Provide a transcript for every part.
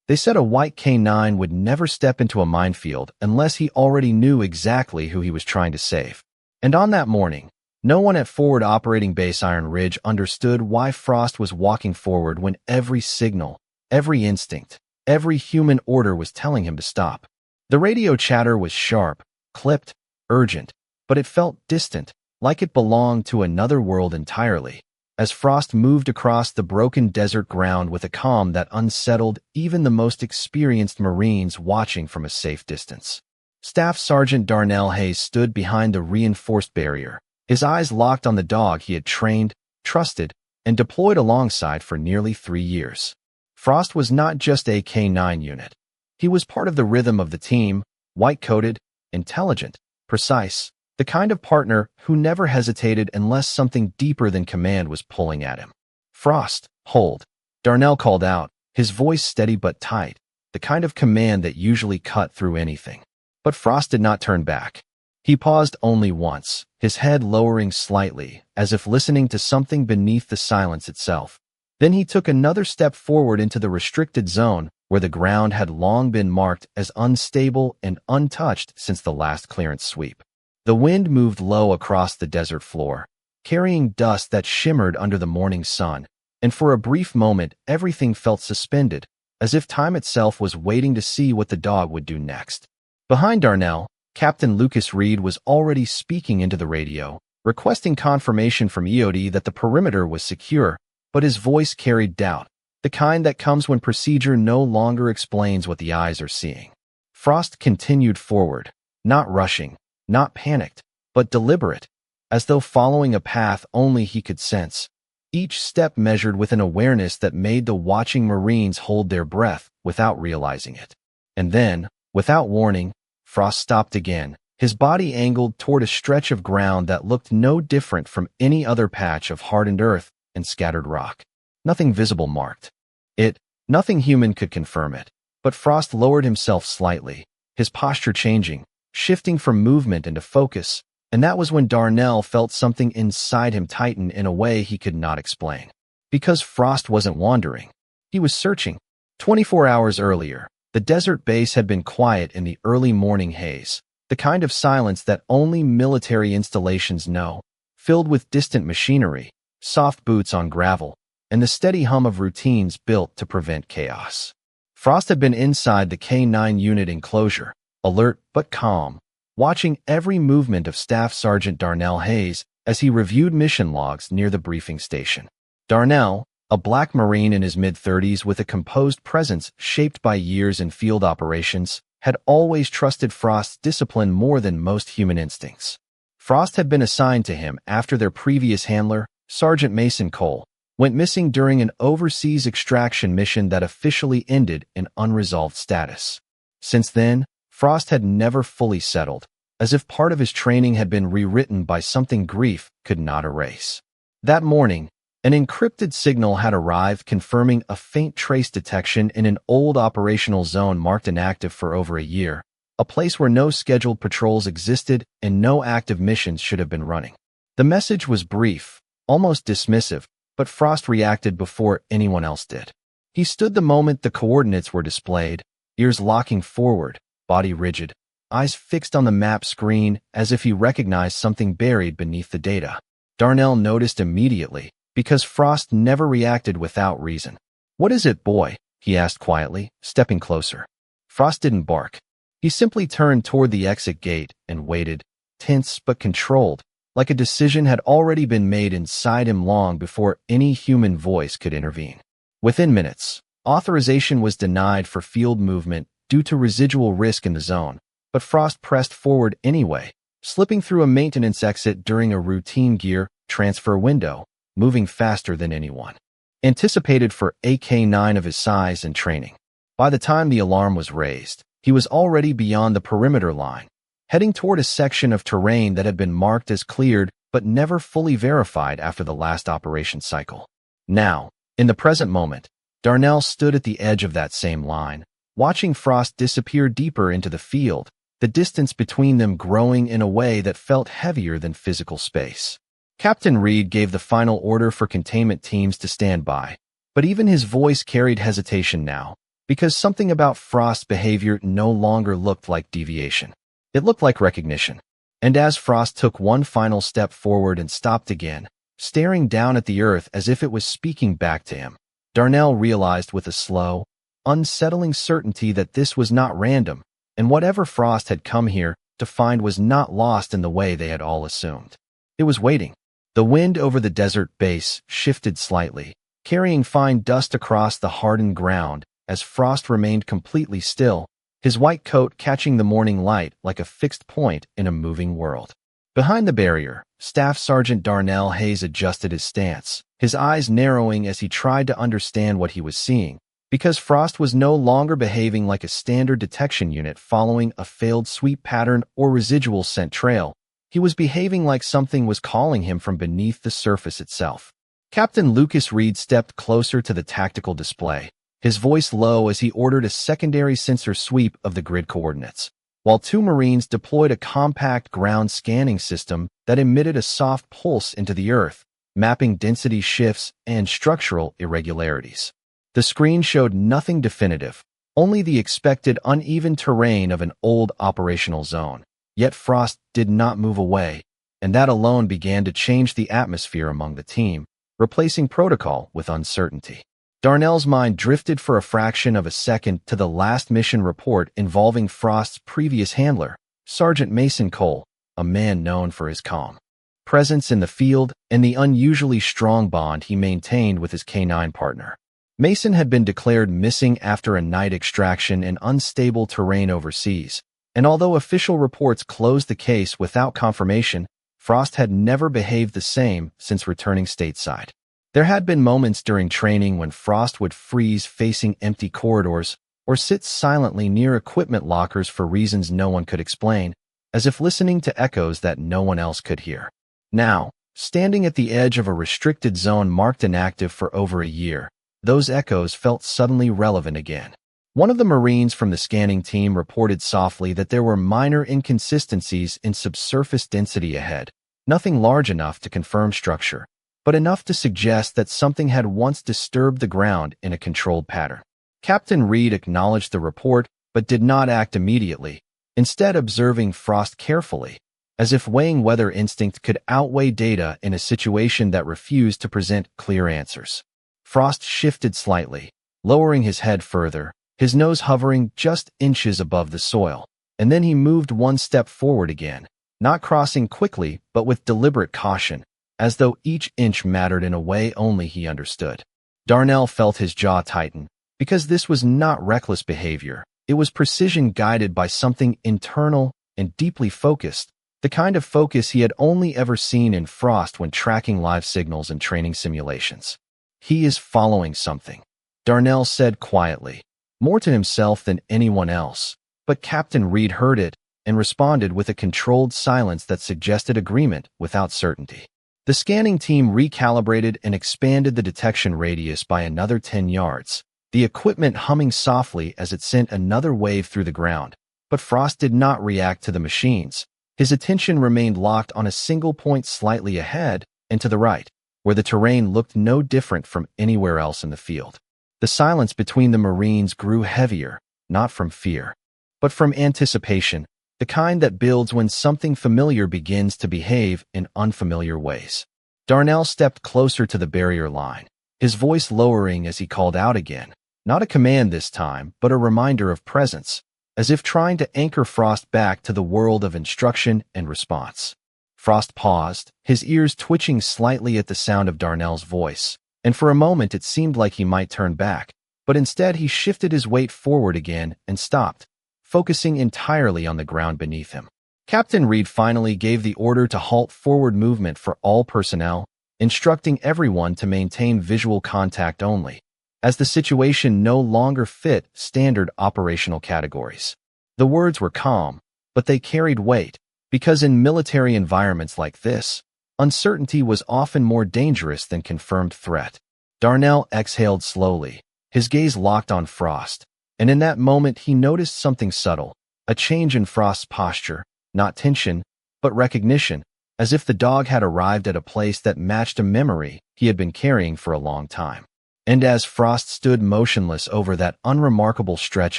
They said a white K9 would never step into a minefield unless he already knew exactly who he was trying to save. And on that morning, no one at Forward Operating Base Iron Ridge understood why Frost was walking forward when every signal, every instinct, every human order was telling him to stop. The radio chatter was sharp, clipped, urgent, but it felt distant, like it belonged to another world entirely. As Frost moved across the broken desert ground with a calm that unsettled even the most experienced Marines watching from a safe distance. Staff Sergeant Darnell Hayes stood behind the reinforced barrier, his eyes locked on the dog he had trained, trusted, and deployed alongside for nearly 3 years. Frost was not just a K9 unit. He was part of the rhythm of the team, white-coated, intelligent, precise, the kind of partner who never hesitated unless something deeper than command was pulling at him. "Frost, hold," Darnell called out, his voice steady but tight, the kind of command that usually cut through anything. But Frost did not turn back. He paused only once, his head lowering slightly, as if listening to something beneath the silence itself. Then he took another step forward into the restricted zone, where the ground had long been marked as unstable and untouched since the last clearance sweep. The wind moved low across the desert floor, carrying dust that shimmered under the morning sun, and for a brief moment everything felt suspended, as if time itself was waiting to see what the dog would do next. Behind Darnell, Captain Lucas Reed was already speaking into the radio, requesting confirmation from EOD that the perimeter was secure, but his voice carried doubt, the kind that comes when procedure no longer explains what the eyes are seeing. Frost continued forward, not rushing, not panicked, but deliberate, as though following a path only he could sense, each step measured with an awareness that made the watching Marines hold their breath without realizing it. And then, without warning, Frost stopped again, his body angled toward a stretch of ground that looked no different from any other patch of hardened earth and scattered rock. Nothing visible marked it, nothing human could confirm it, but Frost lowered himself slightly, his posture changing, shifting from movement into focus, and that was when Darnell felt something inside him tighten in a way he could not explain. Because Frost wasn't wandering. He was searching. 24 hours earlier, the desert base had been quiet in the early morning haze, the kind of silence that only military installations know, filled with distant machinery, soft boots on gravel, and the steady hum of routines built to prevent chaos. Frost had been inside the K9 unit enclosure, alert but calm, watching every movement of Staff Sergeant Darnell Hayes as he reviewed mission logs near the briefing station. Darnell, a black Marine in his mid-30s with a composed presence shaped by years in field operations, had always trusted Frost's discipline more than most human instincts. Frost had been assigned to him after their previous handler, Sergeant Mason Cole, went missing during an overseas extraction mission that officially ended in unresolved status. Since then, Frost had never fully settled, as if part of his training had been rewritten by something grief could not erase. That morning, an encrypted signal had arrived confirming a faint trace detection in an old operational zone marked inactive for over a year, a place where no scheduled patrols existed and no active missions should have been running. The message was brief, almost dismissive, but Frost reacted before anyone else did. He stood the moment the coordinates were displayed, ears locking forward, body rigid, eyes fixed on the map screen as if he recognized something buried beneath the data. Darnell noticed immediately, because Frost never reacted without reason. "What is it, boy?" he asked quietly, stepping closer. Frost didn't bark. He simply turned toward the exit gate and waited, tense but controlled, like a decision had already been made inside him long before any human voice could intervene. Within minutes, authorization was denied for field movement due to residual risk in the zone, but Frost pressed forward anyway, slipping through a maintenance exit during a routine gear transfer window, moving faster than anyone anticipated for a K9 of his size and training. By the time the alarm was raised, he was already beyond the perimeter line, heading toward a section of terrain that had been marked as cleared but never fully verified after the last operation cycle. Now, in the present moment, Darnell stood at the edge of that same line, watching Frost disappear deeper into the field, the distance between them growing in a way that felt heavier than physical space. Captain Reed gave the final order for containment teams to stand by, but even his voice carried hesitation now, because something about Frost's behavior no longer looked like deviation. It looked like recognition. And as Frost took one final step forward and stopped again, staring down at the earth as if it was speaking back to him, Darnell realized with a slow, unsettling certainty that this was not random, and whatever Frost had come here to find was not lost in the way they had all assumed. It was waiting. The wind over the desert base shifted slightly, carrying fine dust across the hardened ground as Frost remained completely still, his white coat catching the morning light like a fixed point in a moving world. Behind the barrier, Staff Sergeant Darnell Hayes adjusted his stance, his eyes narrowing as he tried to understand what he was seeing, because Frost was no longer behaving like a standard detection unit following a failed sweep pattern or residual scent trail. He was behaving like something was calling him from beneath the surface itself. Captain Lucas Reed stepped closer to the tactical display, his voice low as he ordered a secondary sensor sweep of the grid coordinates, while two Marines deployed a compact ground scanning system that emitted a soft pulse into the earth, mapping density shifts and structural irregularities. The screen showed nothing definitive, only the expected uneven terrain of an old operational zone. Yet Frost did not move away, and that alone began to change the atmosphere among the team, replacing protocol with uncertainty. Darnell's mind drifted for a fraction of a second to the last mission report involving Frost's previous handler, Sergeant Mason Cole, a man known for his calm presence in the field and the unusually strong bond he maintained with his K-9 partner. Mason had been declared missing after a night extraction in unstable terrain overseas, and although official reports closed the case without confirmation, Frost had never behaved the same since returning stateside. There had been moments during training when Frost would freeze facing empty corridors or sit silently near equipment lockers for reasons no one could explain, as if listening to echoes that no one else could hear. Now, standing at the edge of a restricted zone marked inactive for over a year, those echoes felt suddenly relevant again. One of the Marines from the scanning team reported softly that there were minor inconsistencies in subsurface density ahead, nothing large enough to confirm structure, but enough to suggest that something had once disturbed the ground in a controlled pattern. Captain Reed acknowledged the report, but did not act immediately, instead observing Frost carefully, as if weighing whether instinct could outweigh data in a situation that refused to present clear answers. Frost shifted slightly, lowering his head further, his nose hovering just inches above the soil, and then he moved one step forward again, not crossing quickly but with deliberate caution, as though each inch mattered in a way only he understood. Darnell felt his jaw tighten, because this was not reckless behavior, it was precision guided by something internal and deeply focused, the kind of focus he had only ever seen in Frost when tracking live signals and training simulations. "He is following something," Darnell said quietly, more to himself than anyone else, but Captain Reed heard it and responded with a controlled silence that suggested agreement without certainty. The scanning team recalibrated and expanded the detection radius by another 10 yards, the equipment humming softly as it sent another wave through the ground. But Frost did not react to the machines. His attention remained locked on a single point slightly ahead and to the right, where the terrain looked no different from anywhere else in the field. The silence between the Marines grew heavier, not from fear, but from anticipation, the kind that builds when something familiar begins to behave in unfamiliar ways. Darnell stepped closer to the barrier line, his voice lowering as he called out again, not a command this time, but a reminder of presence, as if trying to anchor Frost back to the world of instruction and response. Frost paused, his ears twitching slightly at the sound of Darnell's voice, and for a moment it seemed like he might turn back, but instead he shifted his weight forward again and stopped, focusing entirely on the ground beneath him. Captain Reed finally gave the order to halt forward movement for all personnel, instructing everyone to maintain visual contact only, as the situation no longer fit standard operational categories. The words were calm, but they carried weight, because in military environments like this, uncertainty was often more dangerous than confirmed threat. Darnell exhaled slowly, his gaze locked on Frost, and in that moment he noticed something subtle, a change in Frost's posture, not tension, but recognition, as if the dog had arrived at a place that matched a memory he had been carrying for a long time. And as Frost stood motionless over that unremarkable stretch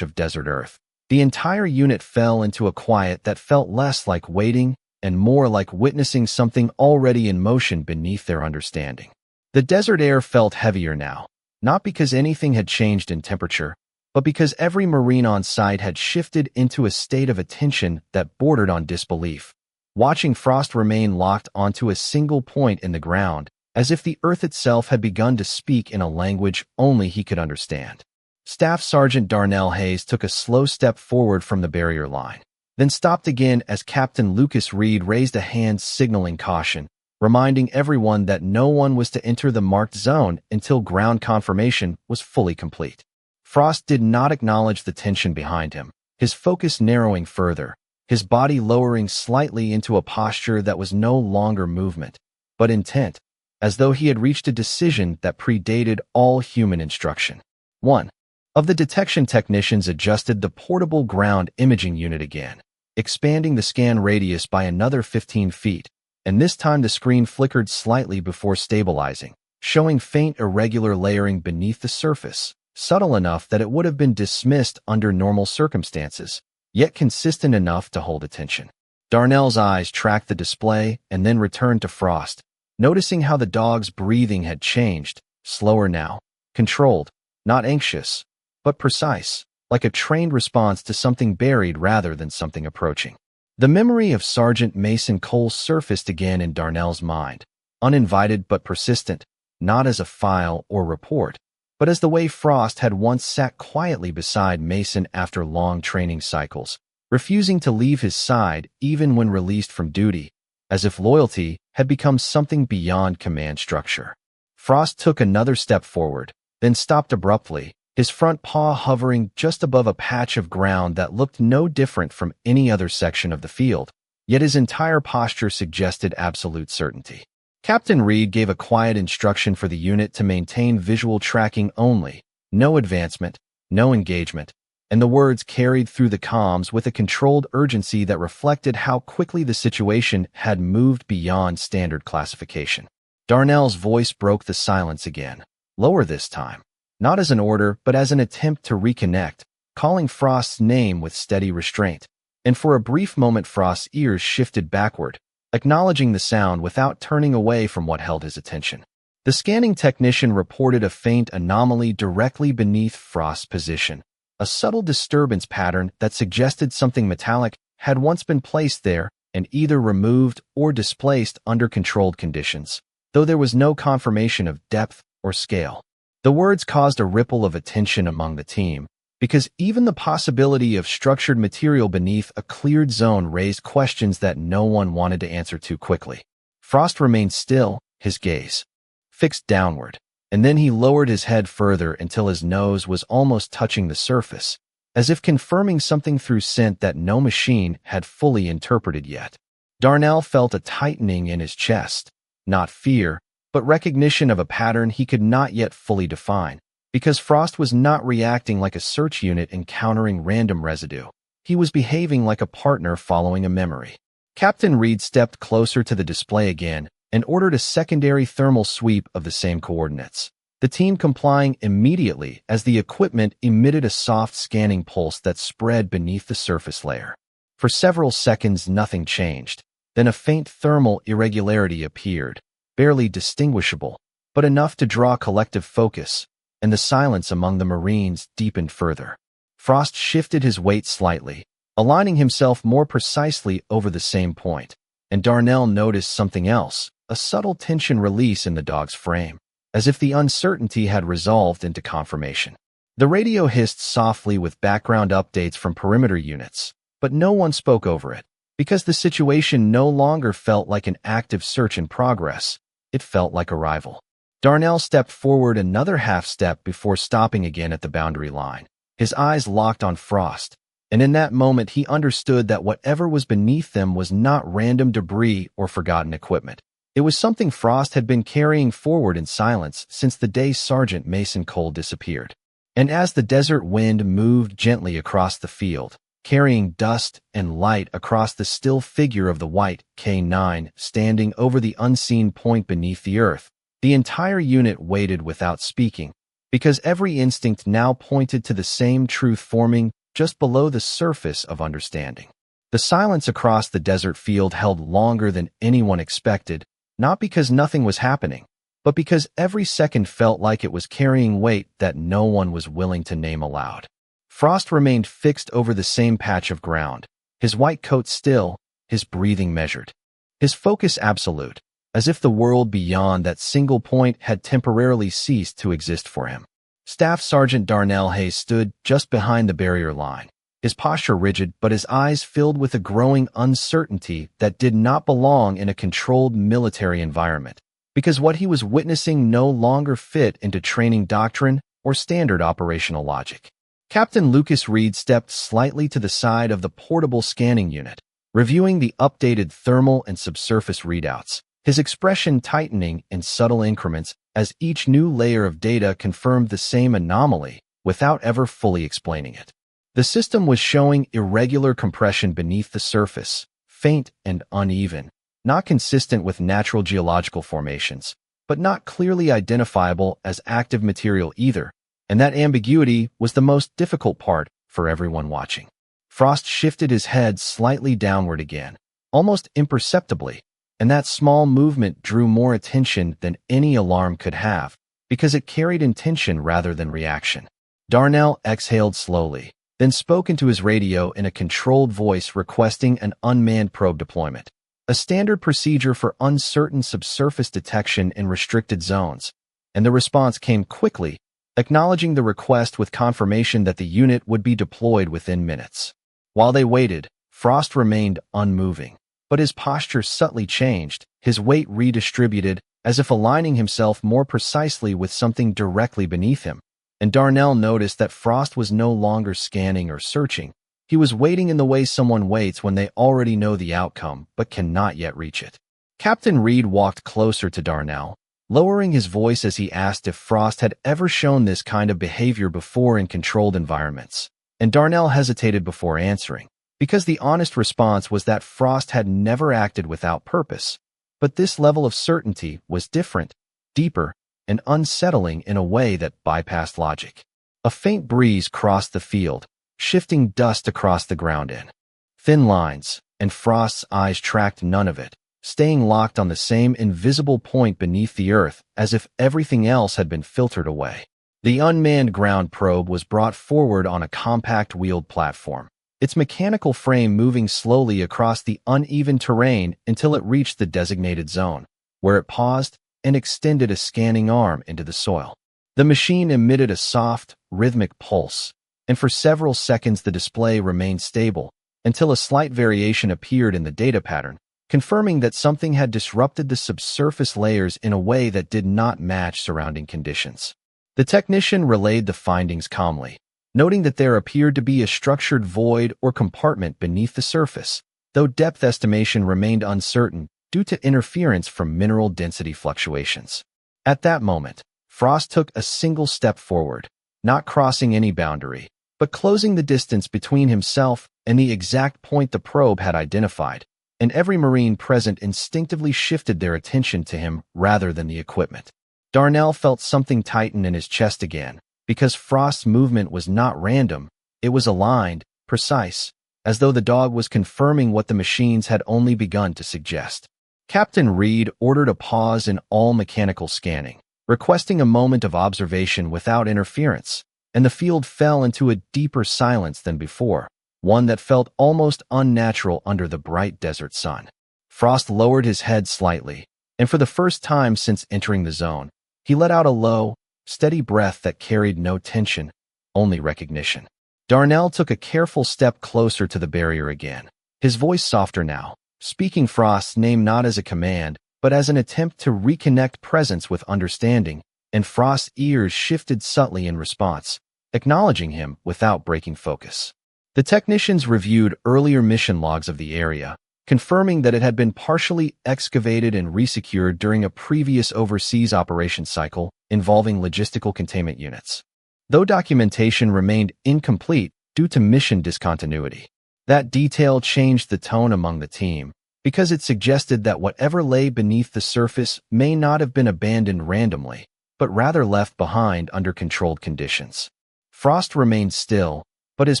of desert earth, the entire unit fell into a quiet that felt less like waiting and more like witnessing something already in motion beneath their understanding. The desert air felt heavier now, not because anything had changed in temperature, but because every Marine on site had shifted into a state of attention that bordered on disbelief, watching Frost remain locked onto a single point in the ground, as if the earth itself had begun to speak in a language only he could understand. Staff Sergeant Darnell Hayes took a slow step forward from the barrier line, then stopped again as Captain Lucas Reed raised a hand signaling caution, reminding everyone that no one was to enter the marked zone until ground confirmation was fully complete. Frost did not acknowledge the tension behind him, his focus narrowing further, his body lowering slightly into a posture that was no longer movement, but intent, as though he had reached a decision that predated all human instruction. One of the detection technicians adjusted the portable ground imaging unit again, expanding the scan radius by another 15 feet, and this time the screen flickered slightly before stabilizing, showing faint irregular layering beneath the surface, subtle enough that it would have been dismissed under normal circumstances, yet consistent enough to hold attention. Darnell's eyes tracked the display and then returned to Frost, noticing how the dog's breathing had changed, slower now, controlled, not anxious, but precise, like a trained response to something buried rather than something approaching. The memory of Sergeant Mason Cole surfaced again in Darnell's mind, uninvited but persistent, not as a file or report, but as the way Frost had once sat quietly beside Mason after long training cycles, refusing to leave his side even when released from duty, as if loyalty had become something beyond command structure. Frost took another step forward, then stopped abruptly, his front paw hovering just above a patch of ground that looked no different from any other section of the field, yet his entire posture suggested absolute certainty. Captain Reed gave a quiet instruction for the unit to maintain visual tracking only, no advancement, no engagement, and the words carried through the comms with a controlled urgency that reflected how quickly the situation had moved beyond standard classification. Darnell's voice broke the silence again, lower this time, not as an order but as an attempt to reconnect, calling Frost's name with steady restraint, and for a brief moment Frost's ears shifted backward, acknowledging the sound without turning away from what held his attention. The scanning technician reported a faint anomaly directly beneath Frost's position, a subtle disturbance pattern that suggested something metallic had once been placed there and either removed or displaced under controlled conditions, though there was no confirmation of depth or scale. The words caused a ripple of attention among the team, because even the possibility of structured material beneath a cleared zone raised questions that no one wanted to answer too quickly. Frost remained still, his gaze fixed downward, and then he lowered his head further until his nose was almost touching the surface, as if confirming something through scent that no machine had fully interpreted yet. Darnell felt a tightening in his chest, not fear, but recognition of a pattern he could not yet fully define. Because Frost was not reacting like a search unit encountering random residue. He was behaving like a partner following a memory. Captain Reed stepped closer to the display again and ordered a secondary thermal sweep of the same coordinates, the team complying immediately as the equipment emitted a soft scanning pulse that spread beneath the surface layer. For several seconds nothing changed, then a faint thermal irregularity appeared, barely distinguishable, but enough to draw collective focus, and the silence among the Marines deepened further. Frost shifted his weight slightly, aligning himself more precisely over the same point, and Darnell noticed something else, a subtle tension release in the dog's frame, as if the uncertainty had resolved into confirmation. The radio hissed softly with background updates from perimeter units, but no one spoke over it, because the situation no longer felt like an active search in progress, it felt like arrival. Darnell stepped forward another half step before stopping again at the boundary line, his eyes locked on Frost, and in that moment he understood that whatever was beneath them was not random debris or forgotten equipment. It was something Frost had been carrying forward in silence since the day Sergeant Mason Cole disappeared. And as the desert wind moved gently across the field, carrying dust and light across the still figure of the white K-9 standing over the unseen point beneath the earth, the entire unit waited without speaking, because every instinct now pointed to the same truth forming just below the surface of understanding. The silence across the desert field held longer than anyone expected, not because nothing was happening, but because every second felt like it was carrying weight that no one was willing to name aloud. Frost remained fixed over the same patch of ground, his white coat still, his breathing measured, his focus absolute, as if the world beyond that single point had temporarily ceased to exist for him. Staff Sergeant Darnell Hayes stood just behind the barrier line, his posture rigid but his eyes filled with a growing uncertainty that did not belong in a controlled military environment, because what he was witnessing no longer fit into training doctrine or standard operational logic. Captain Lucas Reed stepped slightly to the side of the portable scanning unit, reviewing the updated thermal and subsurface readouts, his expression tightening in subtle increments as each new layer of data confirmed the same anomaly without ever fully explaining it. The system was showing irregular compression beneath the surface, faint and uneven, not consistent with natural geological formations, but not clearly identifiable as active material either, and that ambiguity was the most difficult part for everyone watching. Frost shifted his head slightly downward again, almost imperceptibly, and that small movement drew more attention than any alarm could have, because it carried intention rather than reaction. Darnell exhaled slowly, then spoke into his radio in a controlled voice requesting an unmanned probe deployment, a standard procedure for uncertain subsurface detection in restricted zones, and the response came quickly, acknowledging the request with confirmation that the unit would be deployed within minutes. While they waited, Frost remained unmoving, but his posture subtly changed, his weight redistributed, as if aligning himself more precisely with something directly beneath him. And Darnell noticed that Frost was no longer scanning or searching. He was waiting in the way someone waits when they already know the outcome but cannot yet reach it. Captain Reed walked closer to Darnell, lowering his voice as he asked if Frost had ever shown this kind of behavior before in controlled environments. And Darnell hesitated before answering, because the honest response was that Frost had never acted without purpose. But this level of certainty was different, deeper, and unsettling in a way that bypassed logic. A faint breeze crossed the field, shifting dust across the ground in thin lines, and Frost's eyes tracked none of it, staying locked on the same invisible point beneath the earth as if everything else had been filtered away. The unmanned ground probe was brought forward on a compact wheeled platform, its mechanical frame moving slowly across the uneven terrain until it reached the designated zone, where it paused and extended a scanning arm into the soil. The machine emitted a soft, rhythmic pulse, and for several seconds the display remained stable, until a slight variation appeared in the data pattern, confirming that something had disrupted the subsurface layers in a way that did not match surrounding conditions. The technician relayed the findings calmly, noting that there appeared to be a structured void or compartment beneath the surface, though depth estimation remained uncertain due to interference from mineral density fluctuations. At that moment, Frost took a single step forward, not crossing any boundary, but closing the distance between himself and the exact point the probe had identified, and every Marine present instinctively shifted their attention to him rather than the equipment. Darnell felt something tighten in his chest again, because Frost's movement was not random, it was aligned, precise, as though the dog was confirming what the machines had only begun to suggest. Captain Reed ordered a pause in all mechanical scanning, requesting a moment of observation without interference, and the field fell into a deeper silence than before, one that felt almost unnatural under the bright desert sun. Frost lowered his head slightly, and for the first time since entering the zone, he let out a low, steady breath that carried no tension, only recognition. Darnell took a careful step closer to the barrier again, his voice softer now, speaking Frost's name not as a command, but as an attempt to reconnect presence with understanding, and Frost's ears shifted subtly in response, acknowledging him without breaking focus. The technicians reviewed earlier mission logs of the area, confirming that it had been partially excavated and resecured during a previous overseas operations cycle involving logistical containment units. Though documentation remained incomplete due to mission discontinuity, that detail changed the tone among the team, because it suggested that whatever lay beneath the surface may not have been abandoned randomly, but rather left behind under controlled conditions. Frost remained still, but his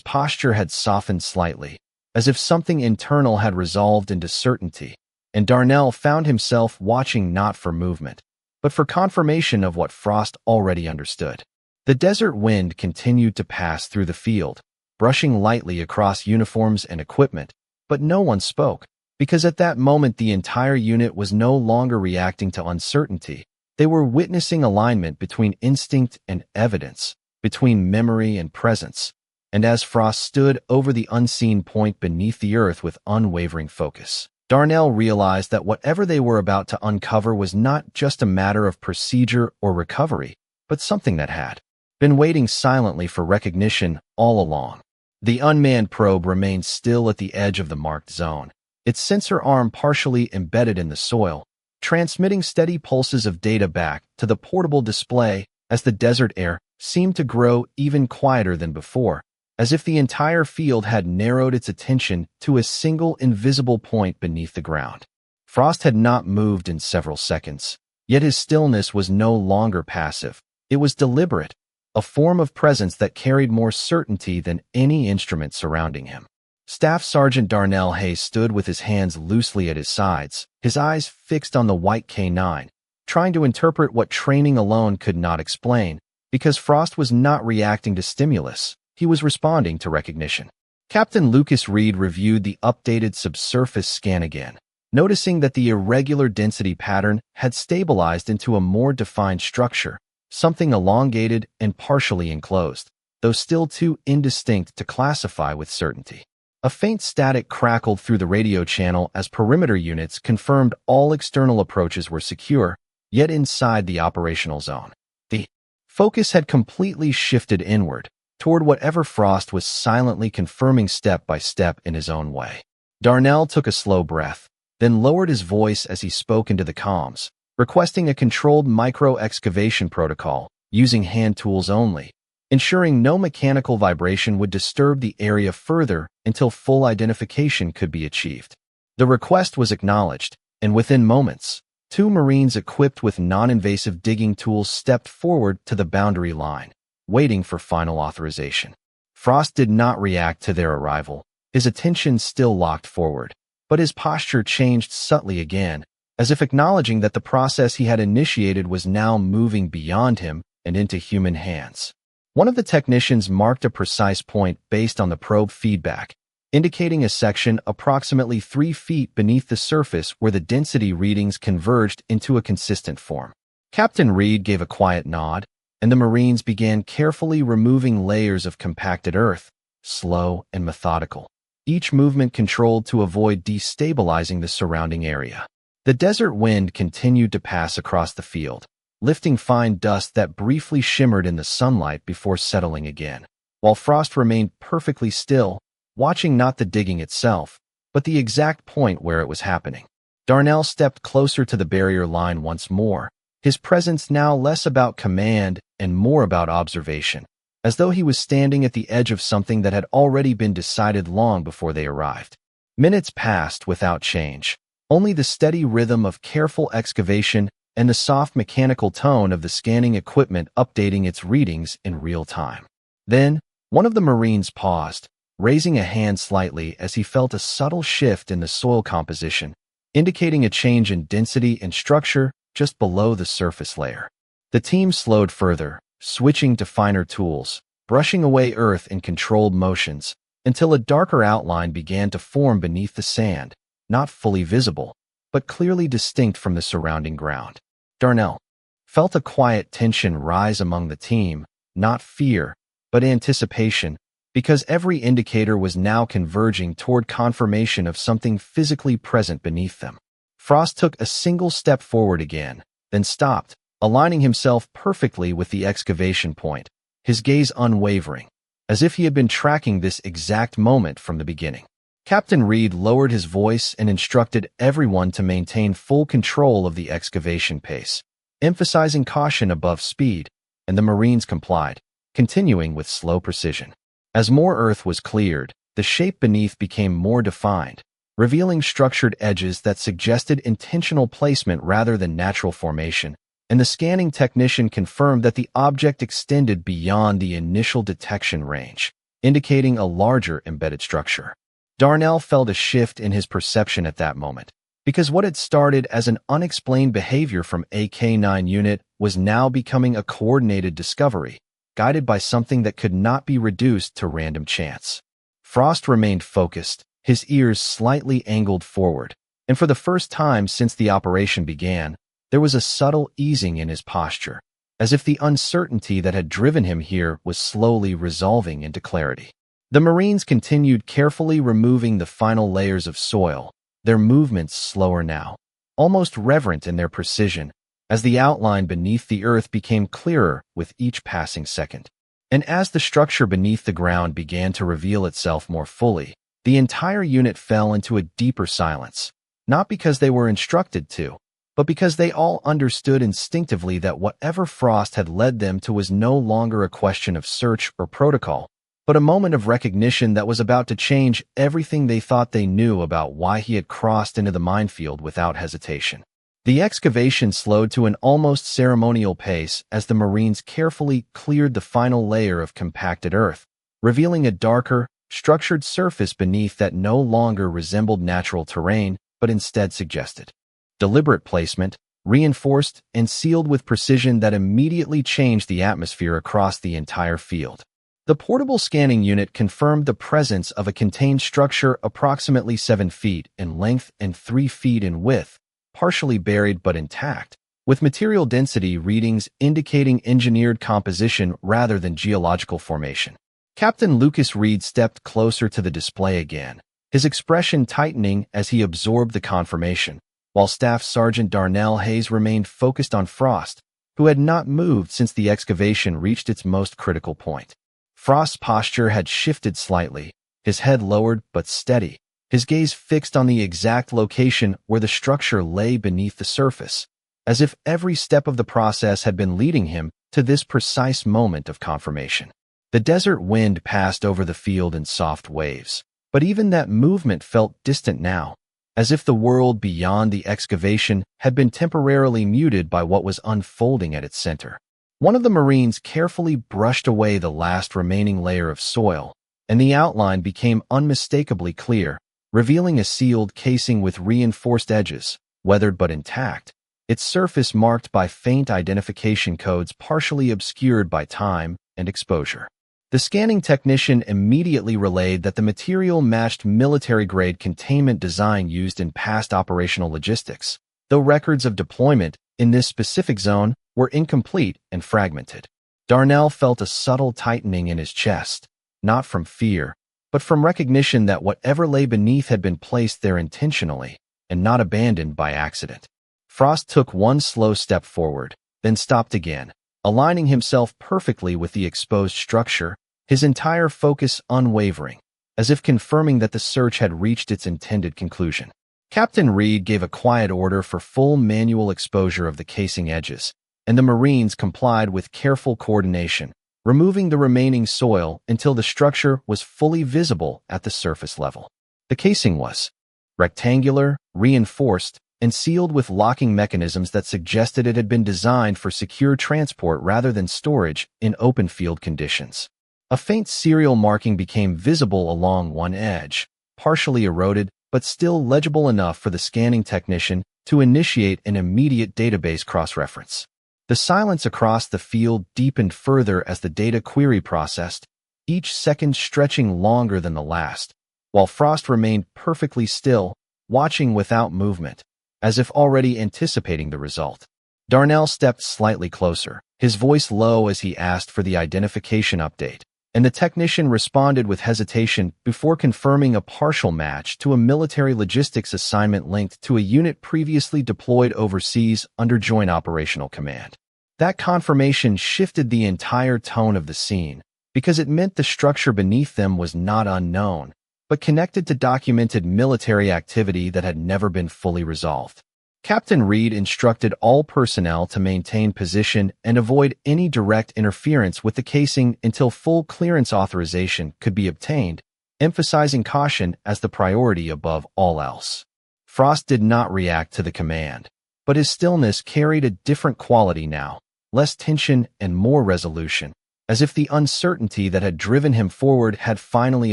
posture had softened slightly, as if something internal had resolved into certainty, and Darnell found himself watching not for movement, but for confirmation of what Frost already understood. The desert wind continued to pass through the field, brushing lightly across uniforms and equipment, but no one spoke, because at that moment the entire unit was no longer reacting to uncertainty. They were witnessing alignment between instinct and evidence, between memory and presence. And as Frost stood over the unseen point beneath the earth with unwavering focus, Darnell realized that whatever they were about to uncover was not just a matter of procedure or recovery, but something that had been waiting silently for recognition all along. The unmanned probe remained still at the edge of the marked zone, its sensor arm partially embedded in the soil, transmitting steady pulses of data back to the portable display as the desert air seemed to grow even quieter than before, as if the entire field had narrowed its attention to a single invisible point beneath the ground. Frost had not moved in several seconds, yet his stillness was no longer passive. It was deliberate, a form of presence that carried more certainty than any instrument surrounding him. Staff Sergeant Darnell Hayes stood with his hands loosely at his sides, his eyes fixed on the white K9, trying to interpret what training alone could not explain, because Frost was not reacting to stimulus. He was responding to recognition. Captain Lucas Reed reviewed the updated subsurface scan again, noticing that the irregular density pattern had stabilized into a more defined structure, something elongated and partially enclosed, though still too indistinct to classify with certainty. A faint static crackled through the radio channel as perimeter units confirmed all external approaches were secure, yet inside the operational zone. The focus had completely shifted inward, toward whatever Frost was silently confirming step by step in his own way. Darnell took a slow breath, then lowered his voice as he spoke into the comms, requesting a controlled micro-excavation protocol, using hand tools only, ensuring no mechanical vibration would disturb the area further until full identification could be achieved. The request was acknowledged, and within moments, 2 Marines equipped with non-invasive digging tools stepped forward to the boundary line, waiting for final authorization. Frost did not react to their arrival, his attention still locked forward, but his posture changed subtly again, as if acknowledging that the process he had initiated was now moving beyond him and into human hands. One of the technicians marked a precise point based on the probe feedback, indicating a section approximately 3 feet beneath the surface where the density readings converged into a consistent form. Captain Reed gave a quiet nod, and the Marines began carefully removing layers of compacted earth, slow and methodical, each movement controlled to avoid destabilizing the surrounding area. The desert wind continued to pass across the field, lifting fine dust that briefly shimmered in the sunlight before settling again, while Frost remained perfectly still, watching not the digging itself, but the exact point where it was happening. Darnell stepped closer to the barrier line once more, his presence now less about command and more about observation, as though he was standing at the edge of something that had already been decided long before they arrived. Minutes passed without change, only the steady rhythm of careful excavation and the soft mechanical tone of the scanning equipment updating its readings in real time. Then, one of the Marines paused, raising a hand slightly as he felt a subtle shift in the soil composition, indicating a change in density and structure just below the surface layer. The team slowed further, switching to finer tools, brushing away earth in controlled motions, until a darker outline began to form beneath the sand, not fully visible, but clearly distinct from the surrounding ground. Darnell felt a quiet tension rise among the team, not fear, but anticipation, because every indicator was now converging toward confirmation of something physically present beneath them. Frost took a single step forward again, then stopped, aligning himself perfectly with the excavation point, his gaze unwavering, as if he had been tracking this exact moment from the beginning. Captain Reed lowered his voice and instructed everyone to maintain full control of the excavation pace, emphasizing caution above speed, and the Marines complied, continuing with slow precision. As more earth was cleared, the shape beneath became more defined, revealing structured edges that suggested intentional placement rather than natural formation, and the scanning technician confirmed that the object extended beyond the initial detection range, indicating a larger embedded structure. Darnell felt a shift in his perception at that moment, because what had started as an unexplained behavior from a K-9 unit was now becoming a coordinated discovery, guided by something that could not be reduced to random chance. Frost remained focused, his ears slightly angled forward, and for the first time since the operation began, there was a subtle easing in his posture, as if the uncertainty that had driven him here was slowly resolving into clarity. The Marines continued carefully removing the final layers of soil, their movements slower now, almost reverent in their precision, as the outline beneath the earth became clearer with each passing second. And as the structure beneath the ground began to reveal itself more fully, the entire unit fell into a deeper silence, not because they were instructed to, but because they all understood instinctively that whatever Frost had led them to was no longer a question of search or protocol, but a moment of recognition that was about to change everything they thought they knew about why he had crossed into the minefield without hesitation. The excavation slowed to an almost ceremonial pace as the Marines carefully cleared the final layer of compacted earth, revealing a darker, structured surface beneath that no longer resembled natural terrain, but instead suggested deliberate placement, reinforced and sealed with precision that immediately changed the atmosphere across the entire field. The portable scanning unit confirmed the presence of a contained structure approximately 7 feet in length and 3 feet in width, partially buried but intact, with material density readings indicating engineered composition rather than geological formation. Captain Lucas Reed stepped closer to the display again, his expression tightening as he absorbed the confirmation, while Staff Sergeant Darnell Hayes remained focused on Frost, who had not moved since the excavation reached its most critical point. Frost's posture had shifted slightly, his head lowered but steady, his gaze fixed on the exact location where the structure lay beneath the surface, as if every step of the process had been leading him to this precise moment of confirmation. The desert wind passed over the field in soft waves, but even that movement felt distant now, as if the world beyond the excavation had been temporarily muted by what was unfolding at its center. One of the Marines carefully brushed away the last remaining layer of soil, and the outline became unmistakably clear, revealing a sealed casing with reinforced edges, weathered but intact, its surface marked by faint identification codes partially obscured by time and exposure. The scanning technician immediately relayed that the material matched military-grade containment design used in past operational logistics, though records of deployment in this specific zone were incomplete and fragmented. Darnell felt a subtle tightening in his chest, not from fear, but from recognition that whatever lay beneath had been placed there intentionally and not abandoned by accident. Frost took one slow step forward, then stopped again, aligning himself perfectly with the exposed structure, his entire focus unwavering, as if confirming that the search had reached its intended conclusion. Captain Reed gave a quiet order for full manual exposure of the casing edges, and the Marines complied with careful coordination, removing the remaining soil until the structure was fully visible at the surface level. The casing was rectangular, reinforced, and sealed with locking mechanisms that suggested it had been designed for secure transport rather than storage in open field conditions. A faint serial marking became visible along one edge, partially eroded but still legible enough for the scanning technician to initiate an immediate database cross-reference. The silence across the field deepened further as the data query processed, each second stretching longer than the last, while Frost remained perfectly still, watching without movement, as if already anticipating the result. Darnell stepped slightly closer, his voice low as he asked for the identification update, and the technician responded with hesitation before confirming a partial match to a military logistics assignment linked to a unit previously deployed overseas under Joint Operational Command. That confirmation shifted the entire tone of the scene, because it meant the structure beneath them was not unknown, but connected to documented military activity that had never been fully resolved. Captain Reed instructed all personnel to maintain position and avoid any direct interference with the casing until full clearance authorization could be obtained, emphasizing caution as the priority above all else. Frost did not react to the command, but his stillness carried a different quality now, less tension and more resolution, as if the uncertainty that had driven him forward had finally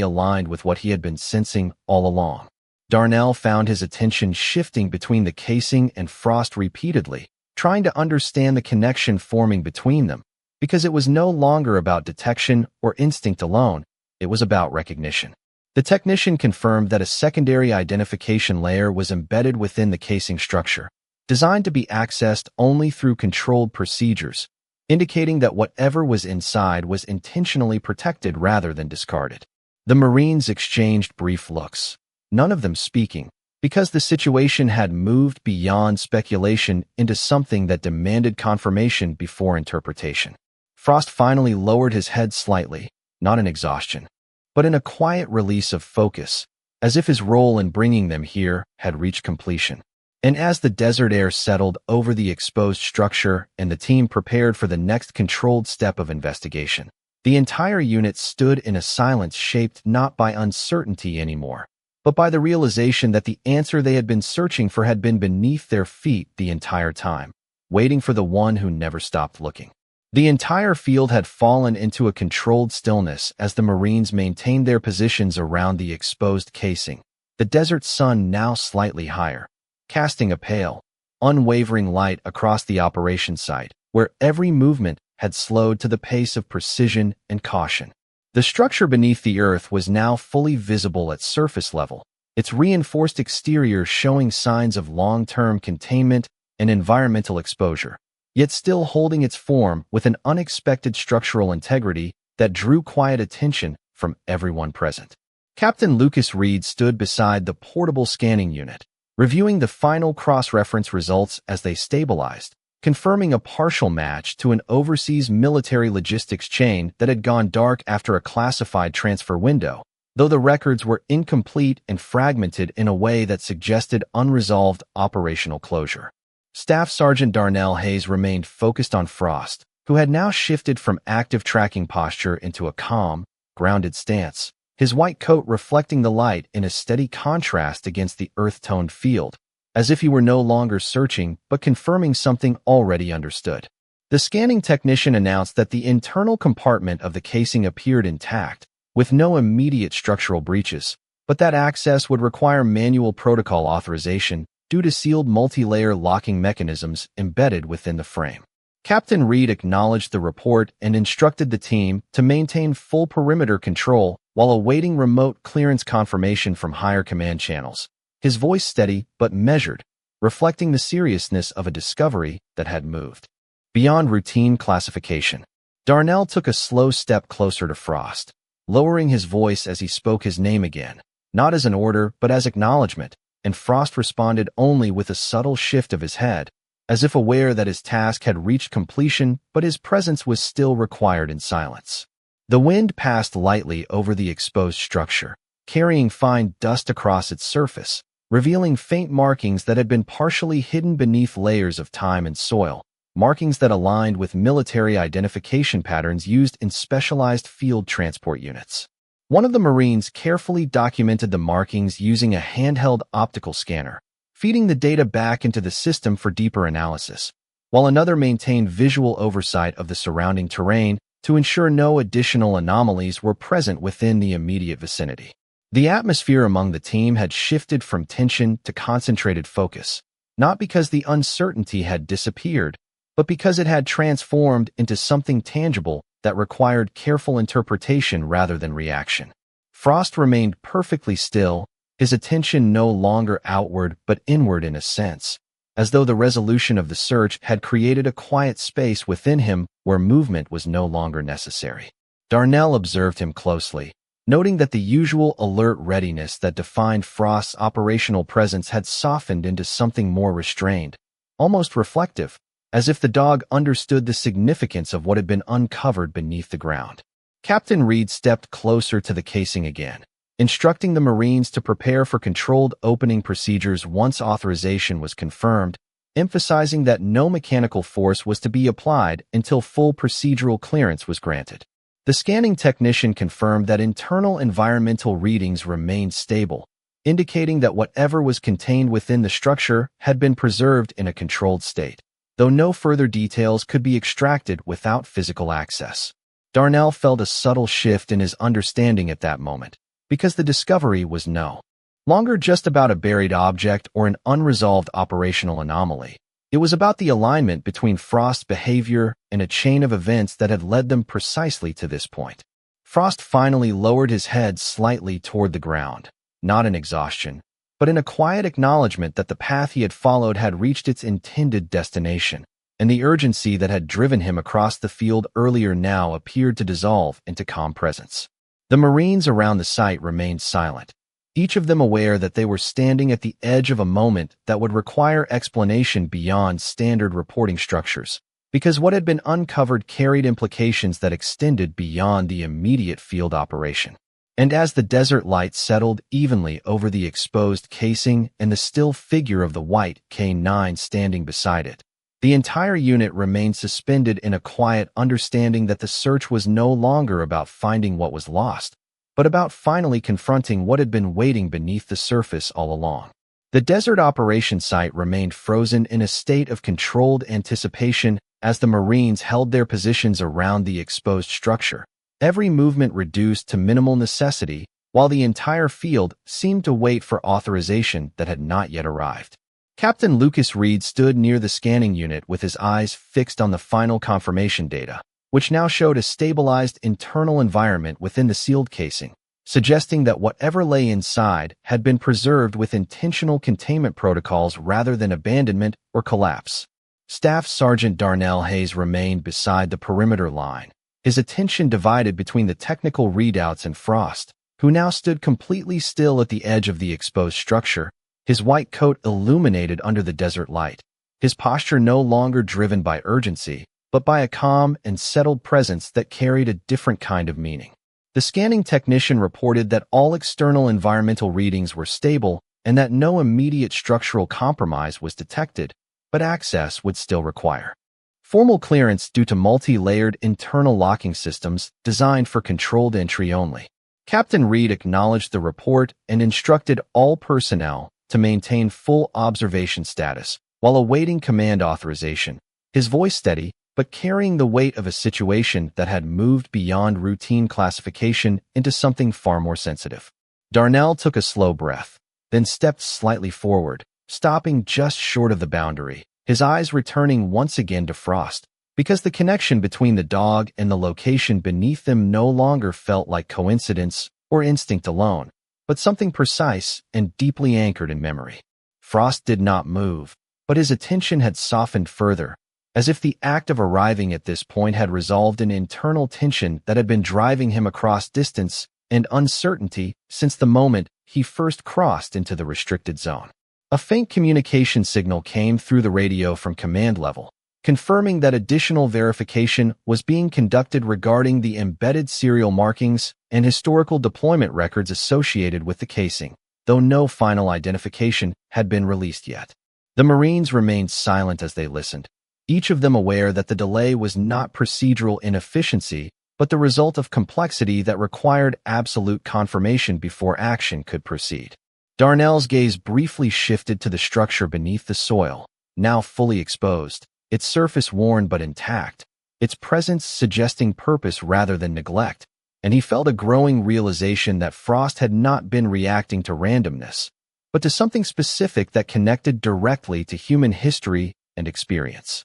aligned with what he had been sensing all along. Darnell found his attention shifting between the casing and Frost repeatedly, trying to understand the connection forming between them, because it was no longer about detection or instinct alone, it was about recognition. The technician confirmed that a secondary identification layer was embedded within the casing structure, designed to be accessed only through controlled procedures, indicating that whatever was inside was intentionally protected rather than discarded. The Marines exchanged brief looks, none of them speaking, because the situation had moved beyond speculation into something that demanded confirmation before interpretation. Frost finally lowered his head slightly, not in exhaustion, but in a quiet release of focus, as if his role in bringing them here had reached completion. And as the desert air settled over the exposed structure and the team prepared for the next controlled step of investigation, the entire unit stood in a silence shaped not by uncertainty anymore, but by the realization that the answer they had been searching for had been beneath their feet the entire time, waiting for the one who never stopped looking. The entire field had fallen into a controlled stillness as the Marines maintained their positions around the exposed casing, the desert sun now slightly higher, casting a pale, unwavering light across the operation site, where every movement had slowed to the pace of precision and caution. The structure beneath the earth was now fully visible at surface level, its reinforced exterior showing signs of long-term containment and environmental exposure, yet still holding its form with an unexpected structural integrity that drew quiet attention from everyone present. Captain Lucas Reed stood beside the portable scanning unit, reviewing the final cross-reference results as they stabilized, confirming a partial match to an overseas military logistics chain that had gone dark after a classified transfer window, though the records were incomplete and fragmented in a way that suggested unresolved operational closure. Staff Sergeant Darnell Hayes remained focused on Frost, who had now shifted from active tracking posture into a calm, grounded stance, his white coat reflecting the light in a steady contrast against the earth-toned field, as if he were no longer searching but confirming something already understood. The scanning technician announced that the internal compartment of the casing appeared intact, with no immediate structural breaches, but that access would require manual protocol authorization due to sealed multi-layer locking mechanisms embedded within the frame. Captain Reed acknowledged the report and instructed the team to maintain full perimeter control while awaiting remote clearance confirmation from higher command channels, his voice steady but measured, reflecting the seriousness of a discovery that had moved beyond routine classification. Darnell took a slow step closer to Frost, lowering his voice as he spoke his name again, not as an order but as acknowledgement, and Frost responded only with a subtle shift of his head, as if aware that his task had reached completion but his presence was still required in silence. The wind passed lightly over the exposed structure, carrying fine dust across its surface, revealing faint markings that had been partially hidden beneath layers of time and soil, markings that aligned with military identification patterns used in specialized field transport units. One of the Marines carefully documented the markings using a handheld optical scanner, feeding the data back into the system for deeper analysis, while another maintained visual oversight of the surrounding terrain to ensure no additional anomalies were present within the immediate vicinity. The atmosphere among the team had shifted from tension to concentrated focus, not because the uncertainty had disappeared, but because it had transformed into something tangible that required careful interpretation rather than reaction. Frost remained perfectly still, his attention no longer outward but inward in a sense, as though the resolution of the search had created a quiet space within him where movement was no longer necessary. Darnell observed him closely, noting that the usual alert readiness that defined Frost's operational presence had softened into something more restrained, almost reflective, as if the dog understood the significance of what had been uncovered beneath the ground. Captain Reed stepped closer to the casing again, instructing the Marines to prepare for controlled opening procedures once authorization was confirmed, emphasizing that no mechanical force was to be applied until full procedural clearance was granted. The scanning technician confirmed that internal environmental readings remained stable, indicating that whatever was contained within the structure had been preserved in a controlled state, though no further details could be extracted without physical access. Darnell felt a subtle shift in his understanding at that moment, because the discovery was no longer just about a buried object or an unresolved operational anomaly. It was about the alignment between Frost's behavior and a chain of events that had led them precisely to this point. Frost finally lowered his head slightly toward the ground, not in exhaustion, but in a quiet acknowledgement that the path he had followed had reached its intended destination, and the urgency that had driven him across the field earlier now appeared to dissolve into calm presence. The Marines around the site remained silent, each of them aware that they were standing at the edge of a moment that would require explanation beyond standard reporting structures, because what had been uncovered carried implications that extended beyond the immediate field operation. And as the desert light settled evenly over the exposed casing and the still figure of the white K-9 standing beside it, the entire unit remained suspended in a quiet understanding that the search was no longer about finding what was lost, but about finally confronting what had been waiting beneath the surface all along. The desert operation site remained frozen in a state of controlled anticipation as the Marines held their positions around the exposed structure, every movement reduced to minimal necessity, while the entire field seemed to wait for authorization that had not yet arrived. Captain Lucas Reed stood near the scanning unit with his eyes fixed on the final confirmation data, which now showed a stabilized internal environment within the sealed casing, suggesting that whatever lay inside had been preserved with intentional containment protocols rather than abandonment or collapse. Staff Sergeant Darnell Hayes remained beside the perimeter line, his attention divided between the technical readouts and Frost, who now stood completely still at the edge of the exposed structure, his white coat illuminated under the desert light, his posture no longer driven by urgency, but by a calm and settled presence that carried a different kind of meaning. The scanning technician reported that all external environmental readings were stable and that no immediate structural compromise was detected, but access would still require formal clearance due to multi-layered internal locking systems designed for controlled entry only. Captain Reed acknowledged the report and instructed all personnel to maintain full observation status while awaiting command authorization, his voice steady but carrying the weight of a situation that had moved beyond routine classification into something far more sensitive. Darnell took a slow breath, then stepped slightly forward, stopping just short of the boundary, his eyes returning once again to Frost, because the connection between the dog and the location beneath them no longer felt like coincidence or instinct alone, but something precise and deeply anchored in memory. Frost did not move, but his attention had softened further, as if the act of arriving at this point had resolved an internal tension that had been driving him across distance and uncertainty since the moment he first crossed into the restricted zone. A faint communication signal came through the radio from command level, confirming that additional verification was being conducted regarding the embedded serial markings and historical deployment records associated with the casing, though no final identification had been released yet. The Marines remained silent as they listened, each of them aware that the delay was not procedural inefficiency, but the result of complexity that required absolute confirmation before action could proceed. Darnell's gaze briefly shifted to the structure beneath the soil, now fully exposed, its surface worn but intact, its presence suggesting purpose rather than neglect, and he felt a growing realization that Frost had not been reacting to randomness, but to something specific that connected directly to human history and experience.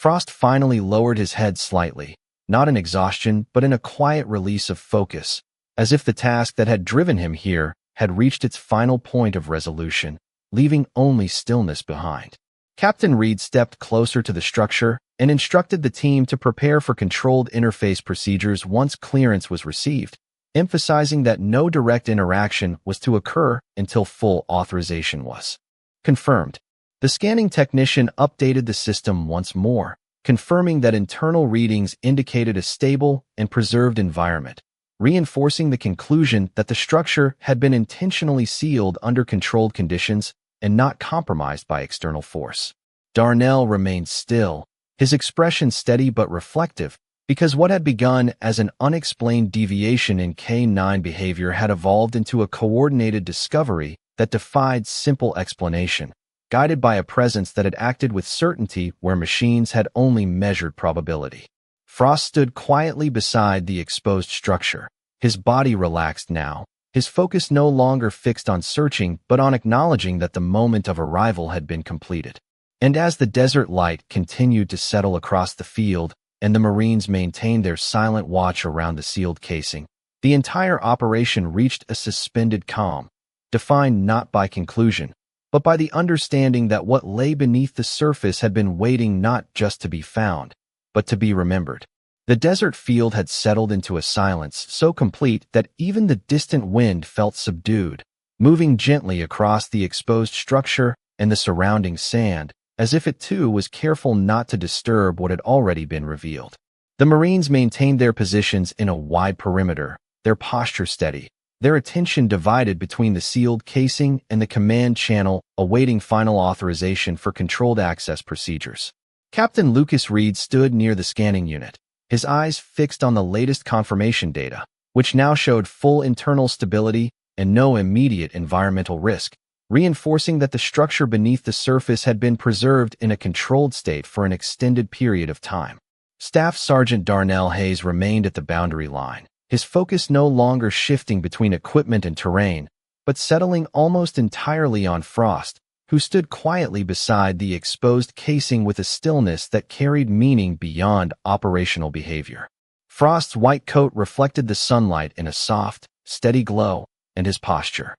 Frost finally lowered his head slightly, not in exhaustion but in a quiet release of focus, as if the task that had driven him here had reached its final point of resolution, leaving only stillness behind. Captain Reed stepped closer to the structure and instructed the team to prepare for controlled interface procedures once clearance was received, emphasizing that no direct interaction was to occur until full authorization was confirmed. The scanning technician updated the system once more, confirming that internal readings indicated a stable and preserved environment, reinforcing the conclusion that the structure had been intentionally sealed under controlled conditions and not compromised by external force. Darnell remained still, his expression steady but reflective, because what had begun as an unexplained deviation in K-9 behavior had evolved into a coordinated discovery that defied simple explanation, guided by a presence that had acted with certainty where machines had only measured probability. Frost stood quietly beside the exposed structure. His body relaxed now, his focus no longer fixed on searching but on acknowledging that the moment of arrival had been completed. And as the desert light continued to settle across the field and the Marines maintained their silent watch around the sealed casing, the entire operation reached a suspended calm, defined not by conclusion, but by the understanding that what lay beneath the surface had been waiting not just to be found, but to be remembered. The desert field had settled into a silence so complete that even the distant wind felt subdued, moving gently across the exposed structure and the surrounding sand, as if it too was careful not to disturb what had already been revealed. The Marines maintained their positions in a wide perimeter, their posture steady, their attention divided between the sealed casing and the command channel, awaiting final authorization for controlled access procedures. Captain Lucas Reed stood near the scanning unit, his eyes fixed on the latest confirmation data, which now showed full internal stability and no immediate environmental risk, reinforcing that the structure beneath the surface had been preserved in a controlled state for an extended period of time. Staff Sergeant Darnell Hayes remained at the boundary line, his focus no longer shifting between equipment and terrain, but settling almost entirely on Frost, who stood quietly beside the exposed casing with a stillness that carried meaning beyond operational behavior. Frost's white coat reflected the sunlight in a soft, steady glow, and his posture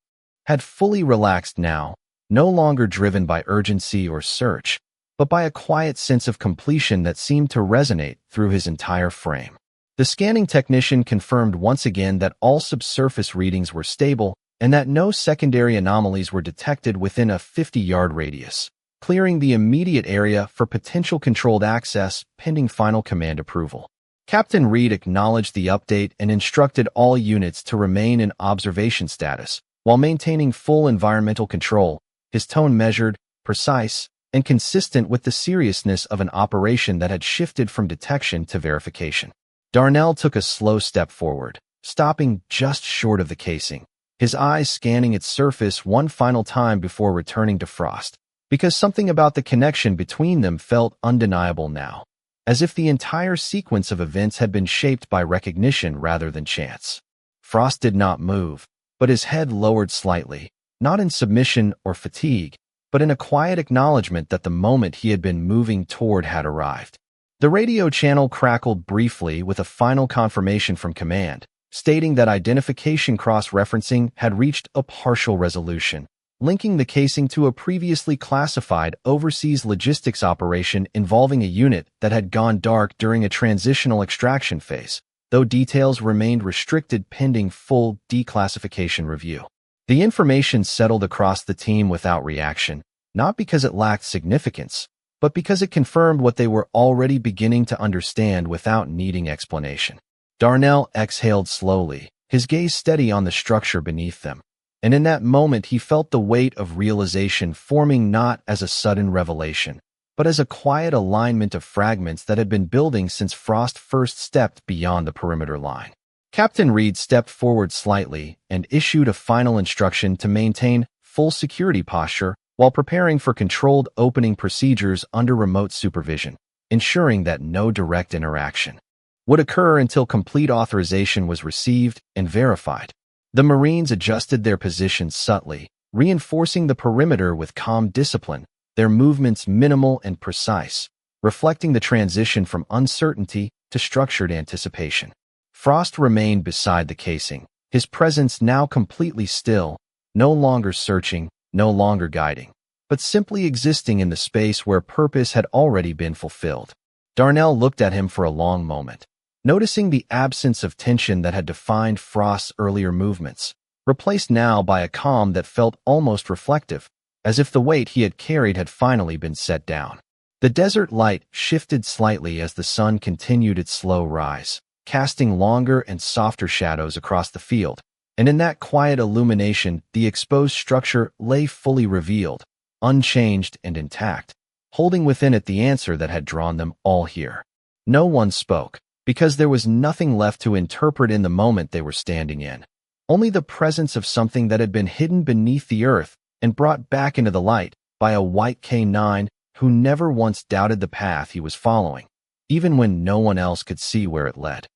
had fully relaxed now, no longer driven by urgency or search, but by a quiet sense of completion that seemed to resonate through his entire frame. The scanning technician confirmed once again that all subsurface readings were stable and that no secondary anomalies were detected within a 50-yard radius, clearing the immediate area for potential controlled access pending final command approval. Captain Reed acknowledged the update and instructed all units to remain in observation status while maintaining full environmental control, his tone measured, precise, and consistent with the seriousness of an operation that had shifted from detection to verification. Darnell took a slow step forward, stopping just short of the casing, his eyes scanning its surface one final time before returning to Frost, because something about the connection between them felt undeniable now, as if the entire sequence of events had been shaped by recognition rather than chance. Frost did not move, but his head lowered slightly, not in submission or fatigue, but in a quiet acknowledgement that the moment he had been moving toward had arrived. The radio channel crackled briefly with a final confirmation from command, stating that identification cross-referencing had reached a partial resolution, linking the casing to a previously classified overseas logistics operation involving a unit that had gone dark during a transitional extraction phase, though details remained restricted pending full declassification review. The information settled across the team without reaction, not because it lacked significance, but because it confirmed what they were already beginning to understand without needing explanation. Darnell exhaled slowly, his gaze steady on the structure beneath them, and in that moment he felt the weight of realization forming not as a sudden revelation, but as a quiet alignment of fragments that had been building since Frost first stepped beyond the perimeter line. Captain Reed stepped forward slightly and issued a final instruction to maintain full security posture while preparing for controlled opening procedures under remote supervision, ensuring that no direct interaction would occur until complete authorization was received and verified. The Marines adjusted their positions subtly, reinforcing the perimeter with calm discipline, their movements minimal and precise, reflecting the transition from uncertainty to structured anticipation. Frost remained beside the casing, his presence now completely still, no longer searching, no longer guiding, but simply existing in the space where purpose had already been fulfilled. Darnell looked at him for a long moment, noticing the absence of tension that had defined Frost's earlier movements, replaced now by a calm that felt almost reflective, as if the weight he had carried had finally been set down. The desert light shifted slightly as the sun continued its slow rise, casting longer and softer shadows across the field, and in that quiet illumination the exposed structure lay fully revealed, unchanged and intact, holding within it the answer that had drawn them all here. No one spoke, because there was nothing left to interpret in the moment they were standing in. only the presence of something that had been hidden beneath the earth and brought back into the light by a white K9 who never once doubted the path he was following, even when no one else could see where it led.